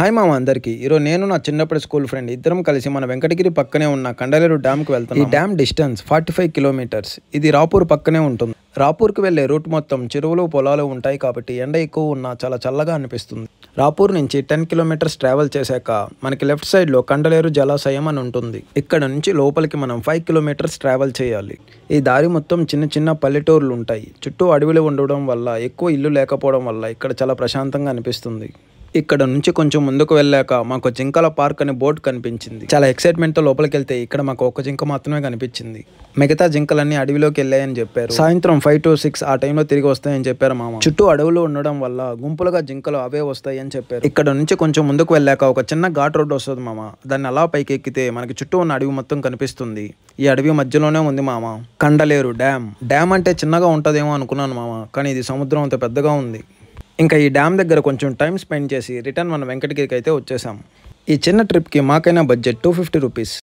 Hi మామ అందరికీ. ఈరోజు నేను నా చిన్నప్పటి స్కూల్ ఫ్రెండ్ ఇద్దరం కలిసి మన వెంకటగిరి పక్కనే ఉన్న కండలేరు డ్యామ్కి వెళ్తాం. ఈ డ్యామ్ డిస్టెన్స్ 45 కిలోమీటర్స్. ఇది రాపూర్ పక్కనే ఉంటుంది. రాపూర్కి వెళ్లే రూట్ మొత్తం చెరువులు పొలాలు ఉంటాయి కాబట్టి ఎండ ఎక్కువ ఉన్నా చాలా చల్లగా అనిపిస్తుంది. రాపూర్ నుంచి 10 కిలోమీటర్స్ ట్రావెల్ చేశాక మనకి లెఫ్ట్ సైడ్లో కండలేరు జలాశయం అని ఉంటుంది. ఇక్కడ నుంచి లోపలికి మనం 5 కిలోమీటర్స్ ట్రావెల్ చేయాలి. ఈ దారి మొత్తం చిన్న చిన్న పల్లెటూర్లు ఉంటాయి. చుట్టూ అడవిలు ఉండడం వల్ల ఎక్కువ ఇల్లు లేకపోవడం వల్ల ఇక్కడ చాలా ప్రశాంతంగా అనిపిస్తుంది. ఇక్కడ నుంచి కొంచెం ముందుకు వెళ్ళాక మాకు జింకల పార్క్ అనే బోర్డు కనిపించింది. చాలా ఎక్సైట్మెంట్తో లోపలికి వెళ్తే ఇక్కడ మాకు ఒక జింక మాత్రమే కనిపించింది. మిగతా జింకలన్నీ అడవిలోకి వెళ్ళాయని చెప్పారు. సాయంత్రం 5 to 6 ఆ టైంలో తిరిగి వస్తాయని చెప్పారు మామ. చుట్టూ అడవులు ఉండడం వల్ల గుంపులుగా జింకలు అవే వస్తాయి అని చెప్పారు. ఇక్కడ నుంచి కొంచెం ముందుకు వెళ్ళాక ఒక చిన్న ఘాట్ రోడ్డు వస్తుంది మామ. దాన్ని అలా పైకి ఎక్కితే మనకి చుట్టూ ఉన్న అడవి మొత్తం కనిపిస్తుంది. ఈ అడవి మధ్యలోనే ఉంది మామ కండలేరు డ్యామ్. డ్యామ్ అంటే చిన్నగా ఉంటుందేమో అనుకున్నాను మామ, కానీ ఇది సముద్రం అంత పెద్దగా ఉంది. ఇంకా ఈ డ్యామ్ దగ్గర కొంచెం టైం స్పెండ్ చేసి రిటర్న్ మన వెంకటగిరికి అయితే వచ్చేసాం. ఈ చిన్న ట్రిప్కి మాకైనా బడ్జెట్ 250 రూపీస్.